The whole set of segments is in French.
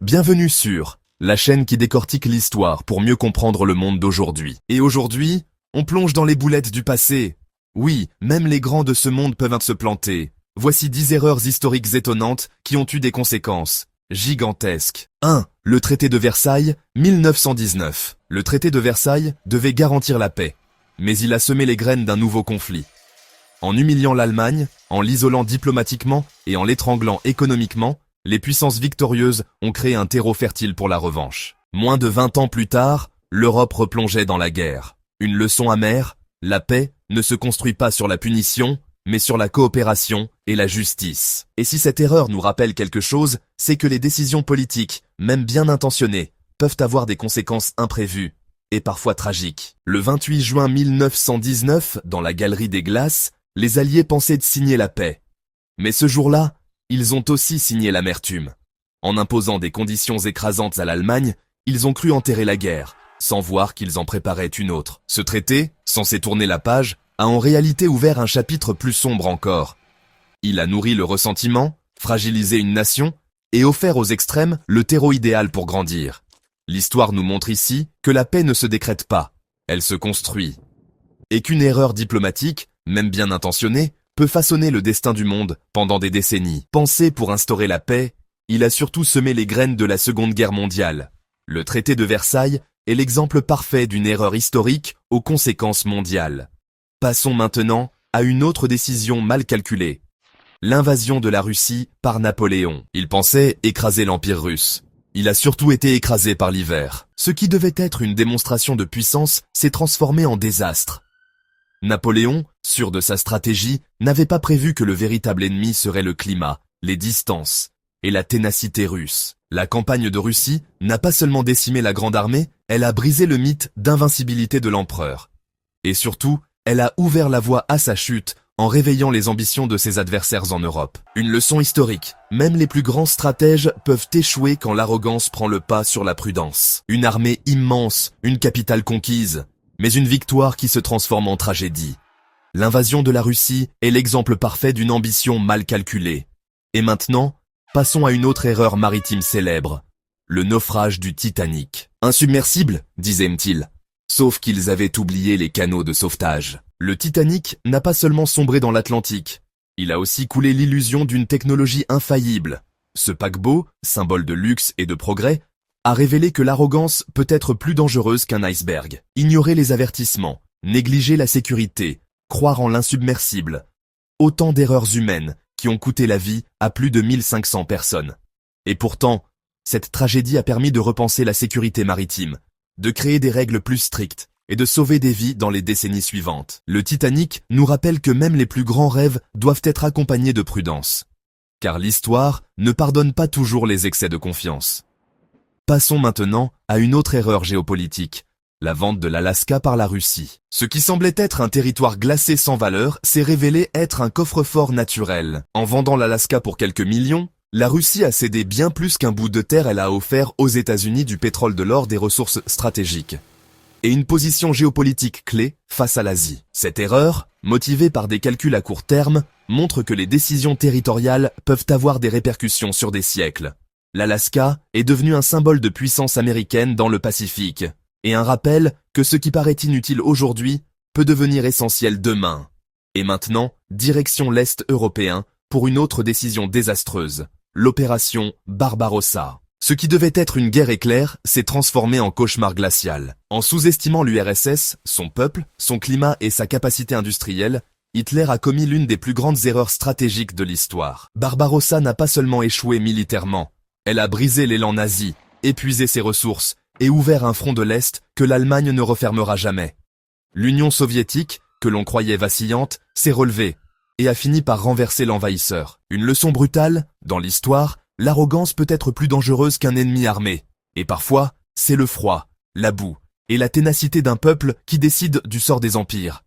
Bienvenue sur la chaîne qui décortique l'histoire pour mieux comprendre le monde d'aujourd'hui. Et aujourd'hui, on plonge dans les boulettes du passé. Oui, même les grands de ce monde peuvent se planter. Voici 10 erreurs historiques étonnantes qui ont eu des conséquences gigantesques. 1. Le traité de Versailles, 1919. Le traité de Versailles devait garantir la paix, mais il a semé les graines d'un nouveau conflit. En humiliant l'Allemagne, en l'isolant diplomatiquement et en l'étranglant économiquement, les puissances victorieuses ont créé un terreau fertile pour la revanche. Moins de 20 ans plus tard, l'Europe replongeait dans la guerre. Une leçon amère, la paix ne se construit pas sur la punition, mais sur la coopération et la justice. Et si cette erreur nous rappelle quelque chose, c'est que les décisions politiques, même bien intentionnées, peuvent avoir des conséquences imprévues et parfois tragiques. Le 28 juin 1919, dans la Galerie des Glaces, les Alliés pensaient de signer la paix. Mais ce jour-là, ils ont aussi signé l'amertume. En imposant des conditions écrasantes à l'Allemagne, ils ont cru enterrer la guerre, sans voir qu'ils en préparaient une autre. Ce traité, censé tourner la page, a en réalité ouvert un chapitre plus sombre encore. Il a nourri le ressentiment, fragilisé une nation, et offert aux extrêmes le terreau idéal pour grandir. L'histoire nous montre ici que la paix ne se décrète pas, elle se construit. Et qu'une erreur diplomatique, même bien intentionnée, peut façonner le destin du monde pendant des décennies. Pensé pour instaurer la paix, il a surtout semé les graines de la Seconde Guerre mondiale. Le traité de Versailles est l'exemple parfait d'une erreur historique aux conséquences mondiales. Passons maintenant à une autre décision mal calculée. L'invasion de la Russie par Napoléon. Il pensait écraser l'Empire russe. Il a surtout été écrasé par l'hiver. Ce qui devait être une démonstration de puissance s'est transformé en désastre. Napoléon, sûr de sa stratégie, n'avait pas prévu que le véritable ennemi serait le climat, les distances et la ténacité russe. La campagne de Russie n'a pas seulement décimé la grande armée, elle a brisé le mythe d'invincibilité de l'empereur. Et surtout, elle a ouvert la voie à sa chute en réveillant les ambitions de ses adversaires en Europe. Une leçon historique, même les plus grands stratèges peuvent échouer quand l'arrogance prend le pas sur la prudence. Une armée immense, une capitale conquise, mais une victoire qui se transforme en tragédie. L'invasion de la Russie est l'exemple parfait d'une ambition mal calculée. Et maintenant, passons à une autre erreur maritime célèbre, le naufrage du Titanic. Insubmersible, disaient-ils, sauf qu'ils avaient oublié les canaux de sauvetage. Le Titanic n'a pas seulement sombré dans l'Atlantique, il a aussi coulé l'illusion d'une technologie infaillible. Ce paquebot, symbole de luxe et de progrès, a révélé que l'arrogance peut être plus dangereuse qu'un iceberg. Ignorer les avertissements, négliger la sécurité, croire en l'insubmersible. Autant d'erreurs humaines qui ont coûté la vie à plus de 1500 personnes. Et pourtant, cette tragédie a permis de repenser la sécurité maritime, de créer des règles plus strictes et de sauver des vies dans les décennies suivantes. Le Titanic nous rappelle que même les plus grands rêves doivent être accompagnés de prudence. Car l'histoire ne pardonne pas toujours les excès de confiance. Passons maintenant à une autre erreur géopolitique, la vente de l'Alaska par la Russie. Ce qui semblait être un territoire glacé sans valeur s'est révélé être un coffre-fort naturel. En vendant l'Alaska pour quelques millions, la Russie a cédé bien plus qu'un bout de terre, elle a offert aux États-Unis du pétrole, de l'or, des ressources stratégiques. Et une position géopolitique clé face à l'Asie. Cette erreur, motivée par des calculs à court terme, montre que les décisions territoriales peuvent avoir des répercussions sur des siècles. L'Alaska est devenu un symbole de puissance américaine dans le Pacifique, et un rappel que ce qui paraît inutile aujourd'hui peut devenir essentiel demain. Et maintenant, direction l'Est européen pour une autre décision désastreuse, l'opération Barbarossa. Ce qui devait être une guerre éclair s'est transformé en cauchemar glacial. En sous-estimant l'URSS, son peuple, son climat et sa capacité industrielle, Hitler a commis l'une des plus grandes erreurs stratégiques de l'histoire. Barbarossa n'a pas seulement échoué militairement, elle a brisé l'élan nazi, épuisé ses ressources et ouvert un front de l'Est que l'Allemagne ne refermera jamais. L'Union soviétique, que l'on croyait vacillante, s'est relevée et a fini par renverser l'envahisseur. Une leçon brutale, dans l'histoire, l'arrogance peut être plus dangereuse qu'un ennemi armé. Et parfois, c'est le froid, la boue et la ténacité d'un peuple qui décide du sort des empires.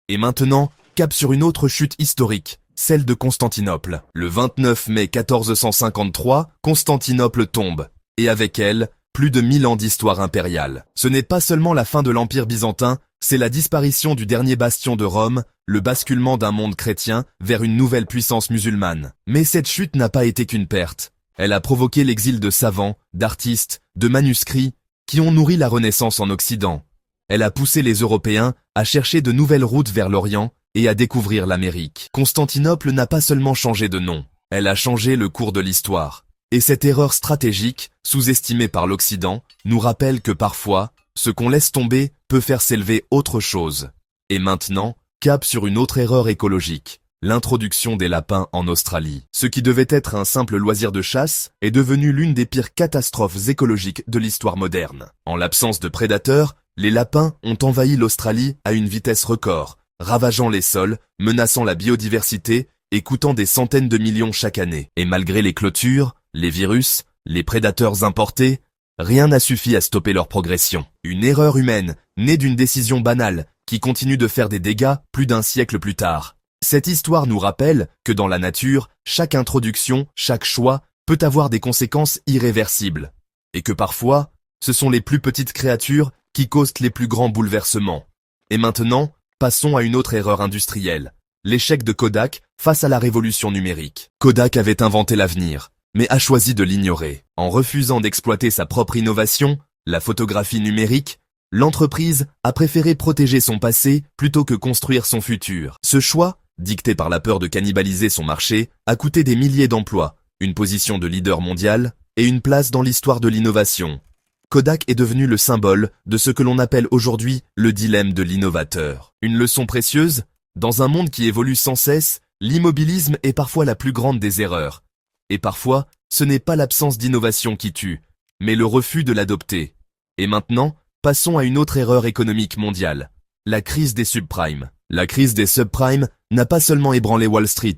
Et maintenant, cap sur une autre chute historique, celle de Constantinople. Le 29 mai 1453, Constantinople tombe, et avec elle, plus de 1000 ans d'histoire impériale. Ce n'est pas seulement la fin de l'Empire byzantin, c'est la disparition du dernier bastion de Rome, le basculement d'un monde chrétien vers une nouvelle puissance musulmane. Mais cette chute n'a pas été qu'une perte. Elle a provoqué l'exil de savants, d'artistes, de manuscrits, qui ont nourri la Renaissance en Occident. Elle a poussé les Européens à chercher de nouvelles routes vers l'Orient et à découvrir l'Amérique. Constantinople n'a pas seulement changé de nom, elle a changé le cours de l'histoire. Et cette erreur stratégique, sous-estimée par l'Occident, nous rappelle que parfois, ce qu'on laisse tomber peut faire s'élever autre chose. Et maintenant, cap sur une autre erreur écologique, l'introduction des lapins en Australie. Ce qui devait être un simple loisir de chasse est devenu l'une des pires catastrophes écologiques de l'histoire moderne. En l'absence de prédateurs, les lapins ont envahi l'Australie à une vitesse record, ravageant les sols, menaçant la biodiversité et coûtant des centaines de millions chaque année. Et malgré les clôtures, les virus, les prédateurs importés, rien n'a suffi à stopper leur progression. Une erreur humaine, née d'une décision banale, qui continue de faire des dégâts plus d'un siècle plus tard. Cette histoire nous rappelle que dans la nature, chaque introduction, chaque choix peut avoir des conséquences irréversibles. Et que parfois, ce sont les plus petites créatures qui causent les plus grands bouleversements. Et maintenant, passons à une autre erreur industrielle. L'échec de Kodak face à la révolution numérique. Kodak avait inventé l'avenir, mais a choisi de l'ignorer. En refusant d'exploiter sa propre innovation, la photographie numérique, l'entreprise a préféré protéger son passé plutôt que construire son futur. Ce choix, dicté par la peur de cannibaliser son marché, a coûté des milliers d'emplois, une position de leader mondial et une place dans l'histoire de l'innovation. Kodak est devenu le symbole de ce que l'on appelle aujourd'hui le dilemme de l'innovateur. Une leçon précieuse, dans un monde qui évolue sans cesse, l'immobilisme est parfois la plus grande des erreurs. Et parfois, ce n'est pas l'absence d'innovation qui tue, mais le refus de l'adopter. Et maintenant, passons à une autre erreur économique mondiale, la crise des subprimes. La crise des subprimes n'a pas seulement ébranlé Wall Street,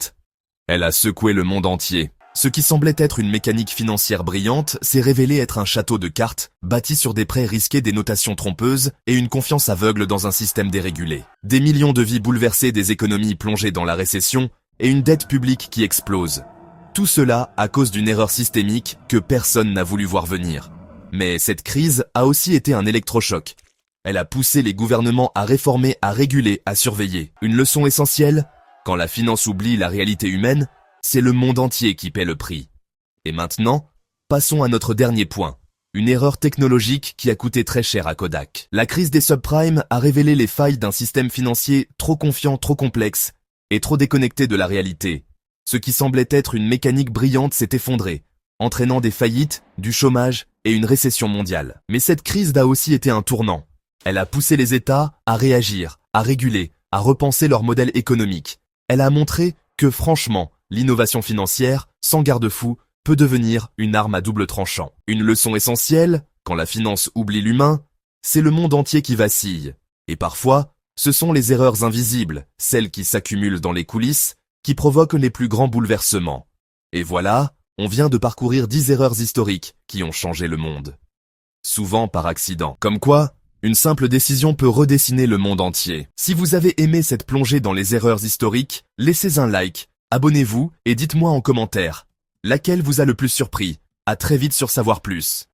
elle a secoué le monde entier. Ce qui semblait être une mécanique financière brillante s'est révélé être un château de cartes, bâti sur des prêts risqués, des notations trompeuses et une confiance aveugle dans un système dérégulé. Des millions de vies bouleversées, des économies plongées dans la récession et une dette publique qui explose. Tout cela à cause d'une erreur systémique que personne n'a voulu voir venir. Mais cette crise a aussi été un électrochoc. Elle a poussé les gouvernements à réformer, à réguler, à surveiller. Une leçon essentielle, quand la finance oublie la réalité humaine, c'est le monde entier qui paie le prix. Et maintenant, passons à notre dernier point. Une erreur technologique qui a coûté très cher à Kodak. La crise des subprimes a révélé les failles d'un système financier trop confiant, trop complexe et trop déconnecté de la réalité. Ce qui semblait être une mécanique brillante s'est effondré, entraînant des faillites, du chômage et une récession mondiale. Mais cette crise a aussi été un tournant. Elle a poussé les États à réagir, à réguler, à repenser leur modèle économique. Elle a montré que franchement, l'innovation financière, sans garde-fou, peut devenir une arme à double tranchant. Une leçon essentielle, quand la finance oublie l'humain, c'est le monde entier qui vacille. Et parfois, ce sont les erreurs invisibles, celles qui s'accumulent dans les coulisses, qui provoquent les plus grands bouleversements. Et voilà, on vient de parcourir 10 erreurs historiques qui ont changé le monde. Souvent par accident. Comme quoi, une simple décision peut redessiner le monde entier. Si vous avez aimé cette plongée dans les erreurs historiques, laissez un like, abonnez-vous et dites-moi en commentaire laquelle vous a le plus surpris. À très vite sur Savoir Plus.